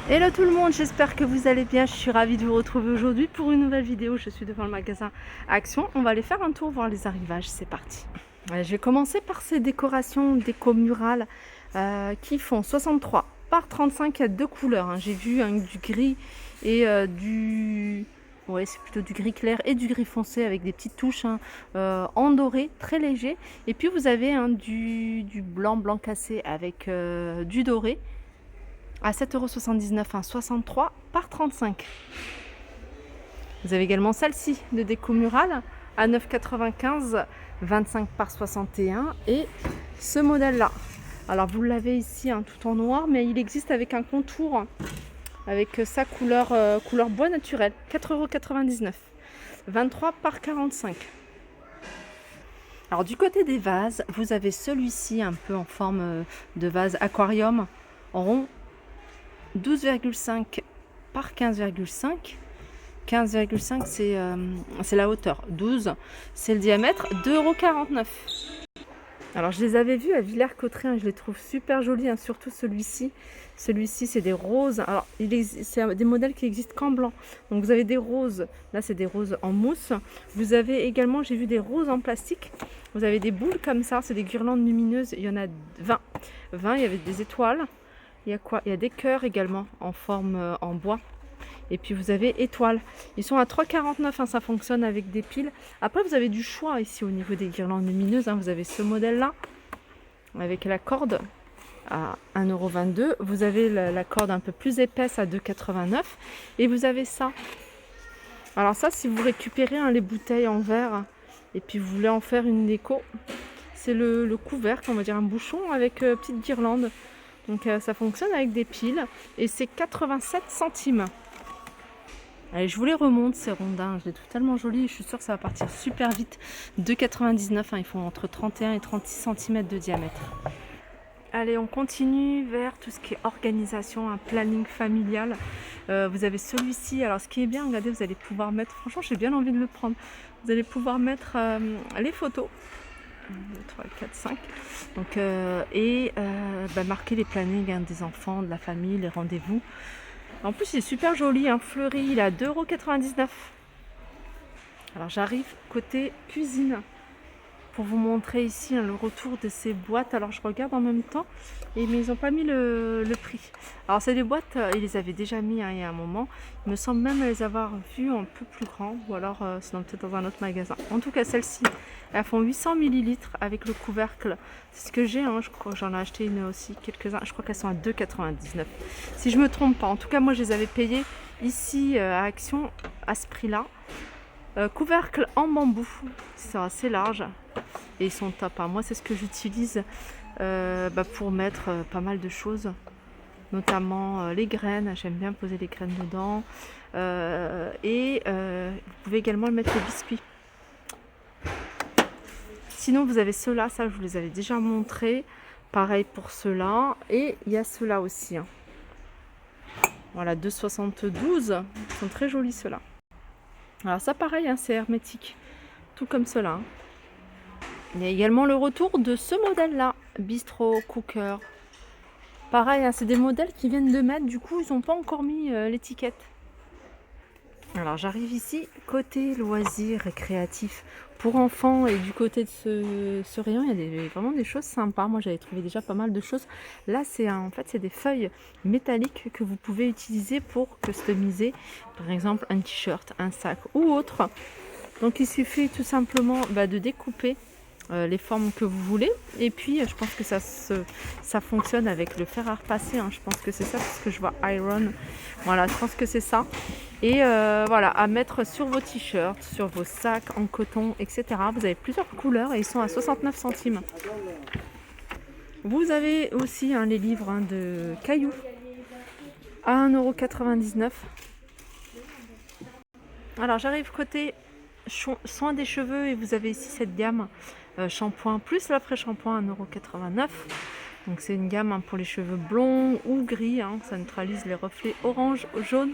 Hello tout le monde, j'espère que vous allez bien. Je suis ravie de vous retrouver aujourd'hui pour une nouvelle vidéo. Je suis devant le magasin Action. On va aller faire un tour, voir les arrivages. C'est parti. Je vais commencer par ces décorations déco murales qui font 63 par 35. Il y a deux couleurs. J'ai vu du gris et du... Ouais, c'est plutôt du gris clair et du gris foncé avec des petites touches en doré, très léger. Et puis vous avez du blanc cassé avec du doré à 7,79 €, 63 par 35. Vous avez également celle-ci de déco murale à 9,95, 25 par 61 et ce modèle-là. Alors vous l'avez ici tout en noir, mais il existe avec un contour avec sa couleur bois naturel, 4,99 €, 23 par 45. Alors du côté des vases, vous avez celui-ci un peu en forme de vase aquarium en rond, 12,5 par 15,5. 15,5 c'est la hauteur, 12 c'est le diamètre, 2,49 €. Alors je les avais vus à Villers-Cotterêts, je les trouve super jolis, surtout celui-ci. Celui-ci c'est des roses. Alors c'est des modèles qui existent qu'en blanc. Donc vous avez des roses, là c'est des roses en mousse. Vous avez également, j'ai vu des roses en plastique. Vous avez des boules comme ça, c'est des guirlandes lumineuses. Il y en a 20. Il y avait des étoiles. Il y a quoi? Il y a des cœurs également en forme en bois. Et puis vous avez étoiles. Ils sont à 3,49 €, ça fonctionne avec des piles. Après vous avez du choix ici au niveau des guirlandes lumineuses. Vous avez ce modèle là avec la corde à 1,22 €. Vous avez la corde un peu plus épaisse à 2,89 €. Et vous avez ça. Alors ça, si vous récupérez les bouteilles en verre et puis vous voulez en faire une déco, c'est le couvercle, on va dire un bouchon avec petite guirlande. Donc ça fonctionne avec des piles et c'est 87 centimes. Allez, je vous les remonte ces rondins, je les trouve tellement jolis, je suis sûre que ça va partir super vite. 2,99 €, ils font entre 31 et 36 cm de diamètre. Allez, on continue vers tout ce qui est organisation, un planning familial. Vous avez celui-ci, alors ce qui est bien, regardez, vous allez pouvoir mettre, franchement j'ai bien envie de le prendre, vous allez pouvoir mettre les photos. 1, 2, 3, 4, 5. Donc, marquer les plannings des enfants, de la famille, les rendez-vous. En plus, il est super joli, fleuri, il est à 2,99 €. Alors, j'arrive côté cuisine pour vous montrer ici le retour de ces boîtes. Alors, je regarde en même temps, mais ils n'ont pas mis le prix. Alors, c'est des boîtes, ils les avaient déjà mis il y a un moment. Il me semble même les avoir vues un peu plus grands, ou alors sinon peut-être dans un autre magasin. En tout cas, celles-ci, elles font 800 ml avec le couvercle. C'est ce que j'ai, je crois que j'en ai acheté une aussi, quelques-uns. Je crois qu'elles sont à 2,99 €. Si je me trompe pas, en tout cas, moi, je les avais payées ici à Action à ce prix-là. Couvercle en bambou, c'est assez large et ils sont top. Moi, c'est ce que j'utilise pour mettre pas mal de choses, notamment les graines. J'aime bien poser les graines dedans. Vous pouvez également le mettre au biscuit. Sinon, vous avez ceux-là, ça je vous les avais déjà montré. Pareil pour ceux-là. Et il y a ceux-là aussi. Voilà, 2,72. Ils sont très jolis ceux-là. Alors ça pareil, c'est hermétique, tout comme cela. Il y a également le retour de ce modèle-là, Bistro Cooker. Pareil, c'est des modèles qui viennent de mettre, du coup ils n'ont pas encore mis l'étiquette. Alors j'arrive ici, côté loisirs et créatifs pour enfants, et du côté de ce rayon, il y a vraiment des choses sympas. Moi j'avais trouvé déjà pas mal de choses. Là en fait c'est des feuilles métalliques que vous pouvez utiliser pour customiser, par exemple un t-shirt, un sac ou autre. Donc il suffit tout simplement de découper les formes que vous voulez, et puis je pense que ça fonctionne avec le fer à repasser, je pense que c'est ça, parce que je vois iron, voilà, je pense que c'est ça. Et voilà, à mettre sur vos t-shirts, sur vos sacs en coton, etc. Vous avez plusieurs couleurs et ils sont à 69 centimes. Vous avez aussi les livres de cailloux à 1,99 €. Alors j'arrive côté soin des cheveux, et vous avez ici cette gamme shampoing plus l'après-shampoing à 1,89 €. Donc c'est une gamme pour les cheveux blonds ou gris, ça neutralise les reflets orange, jaune.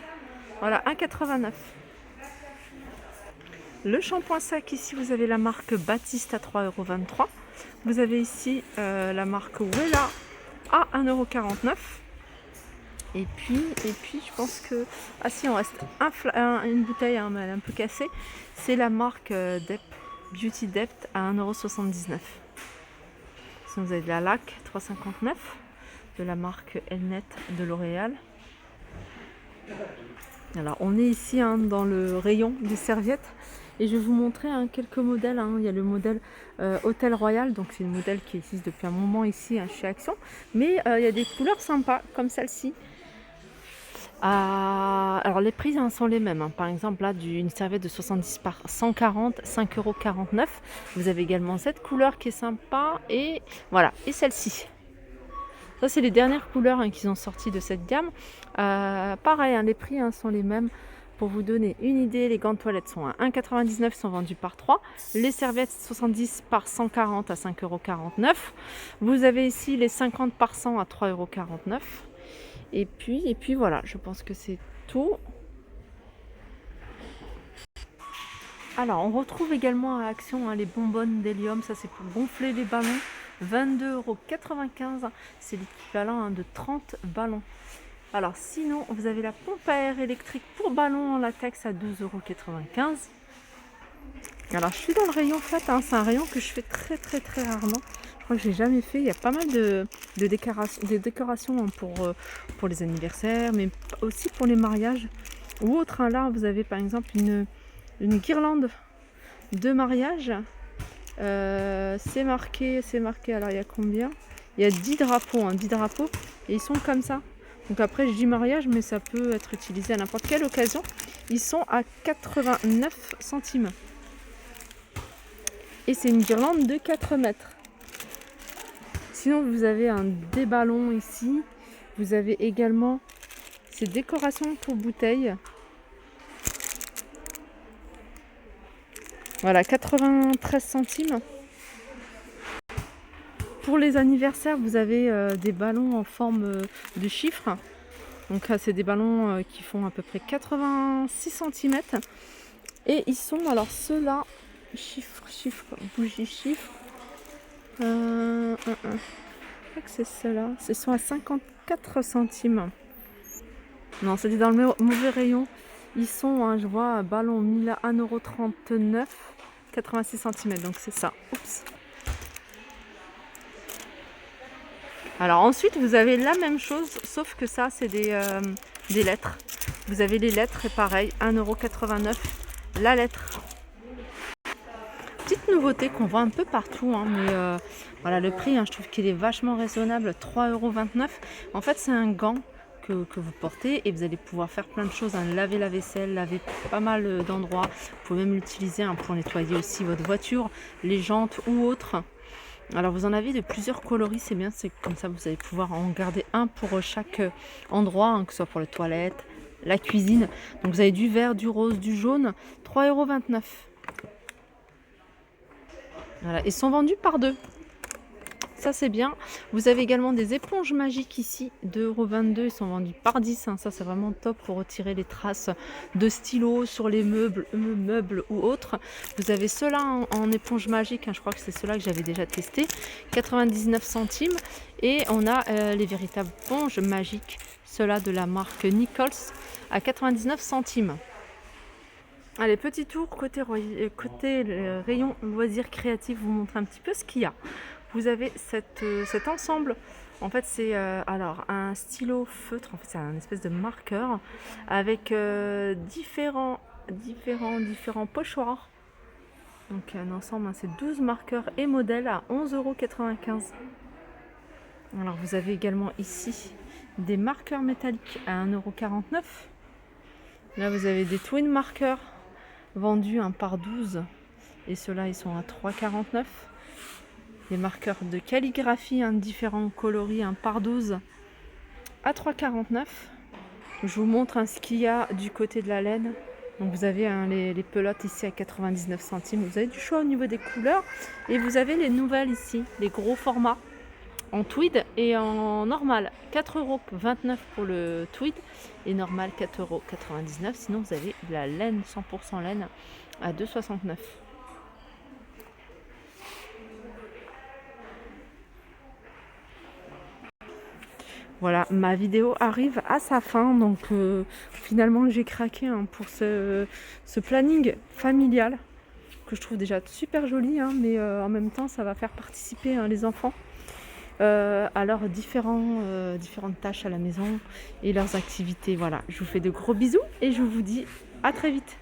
Voilà, 1,89 €. Le shampoing sec, ici vous avez la marque Baptiste à 3,23 €. Vous avez ici la marque Wella à 1,49 €. Et puis, je pense que... Ah si, on reste une bouteille, hein, mais elle est un peu cassée. C'est la marque Beauty Depth à 1,79 €. Sinon, vous avez de la LAC 3,59 € de la marque Elnet de L'Oréal. Alors, on est ici dans le rayon des serviettes. Et je vais vous montrer quelques modèles. Il y a le modèle Hôtel Royal, donc c'est une modèle qui existe depuis un moment ici chez Action. Mais il y a des couleurs sympas, comme celle-ci. Alors les prix sont les mêmes. Par exemple, là, une serviette de 70 par 140, 5,49 €. Vous avez également cette couleur qui est sympa. Et voilà, et celle-ci. Ça, c'est les dernières couleurs qu'ils ont sorties de cette gamme. Pareil, les prix sont les mêmes. Pour vous donner une idée, les gants de toilette sont à 1,99 €, sont vendus par 3. Les serviettes 70 par 140 à 5,49 €. Vous avez ici les 50 par 100 à 3,49 €. Et puis voilà, je pense que c'est tout. Alors, on retrouve également à Action les bonbonnes d'hélium. Ça, c'est pour gonfler les ballons. 22,95 €. C'est l'équivalent de 30 ballons. Alors sinon, vous avez la pompe à air électrique pour ballon en latex à 12,95 €. Alors je suis dans le rayon fête, c'est un rayon que je fais très très très rarement. Je crois que j'ai jamais fait. Il y a pas mal de décorations pour les anniversaires, mais aussi pour les mariages ou autres. Là, vous avez par exemple une guirlande de mariage. C'est marqué, alors il y a combien? Il y a 10 drapeaux, 10 drapeaux, et ils sont comme ça. Donc après, je dis mariage, mais ça peut être utilisé à n'importe quelle occasion. Ils sont à 89 centimes. Et c'est une guirlande de 4 mètres. Sinon, vous avez des ballons ici. Vous avez également ces décorations pour bouteilles. Voilà, 93 centimes. Pour les anniversaires, vous avez des ballons en forme de chiffres. Donc c'est des ballons qui font à peu près 86 cm. Et ils sont, alors ceux-là, chiffre, bougie chiffre. Je crois que c'est ceux-là. Ce sont à 54 centimes. Non, c'était dans le mauvais rayon. Ils sont, je vois, ballon 1000 à 1,39 €, 86 cm. Donc c'est ça. Oups. Alors ensuite, vous avez la même chose, sauf que ça, c'est des lettres. Vous avez les lettres, et pareil, 1,89 € la lettre. Petite nouveauté qu'on voit un peu partout, mais voilà, le prix, je trouve qu'il est vachement raisonnable, 3,29 €. En fait, c'est un gant que vous portez et vous allez pouvoir faire plein de choses, laver la vaisselle, laver pas mal d'endroits. Vous pouvez même l'utiliser pour nettoyer aussi votre voiture, les jantes ou autres. Alors vous en avez de plusieurs coloris, c'est bien, c'est comme ça vous allez pouvoir en garder un pour chaque endroit, que ce soit pour les toilettes, la cuisine. Donc vous avez du vert, du rose, du jaune, 3,29 €. Voilà, ils sont vendus par 2. Ça c'est bien. Vous avez également des éponges magiques ici, 2,22 €, ils sont vendus par 10. Ça c'est vraiment top pour retirer les traces de stylo sur les meubles ou autres. Vous avez ceux-là en éponge magique, je crois que c'est ceux-là que j'avais déjà testé, 99 centimes. Et on a les véritables éponges magiques, ceux-là de la marque Nichols à 99 centimes. Allez, petit tour côté rayon loisirs créatifs, vous montrer un petit peu ce qu'il y a. Vous avez cet ensemble. En fait, c'est alors un stylo feutre. En fait, c'est un espèce de marqueur avec différents pochoirs. Donc un ensemble, c'est 12 marqueurs et modèles à 11,95 €. Alors vous avez également ici des marqueurs métalliques à 1,49 €. Là, vous avez des twin marqueurs vendus par 12, et ceux-là, ils sont à 3,49 €. Des marqueurs de calligraphie, différents coloris, par 12 à 3,49 €. Je vous montre ce qu'il y a du côté de la laine. Donc vous avez les pelotes ici à 99 centimes. Vous avez du choix au niveau des couleurs. Et vous avez les nouvelles ici, les gros formats en tweed et en normal. 4,29 € pour le tweed et normal 4,99 €. Sinon vous avez de la laine 100% laine à 2,69 €. Voilà, ma vidéo arrive à sa fin, donc finalement j'ai craqué hein, pour ce planning familial que je trouve déjà super joli, hein, mais en même temps ça va faire participer hein, les enfants à leurs différentes tâches à la maison et leurs activités. Voilà, je vous fais de gros bisous et je vous dis à très vite.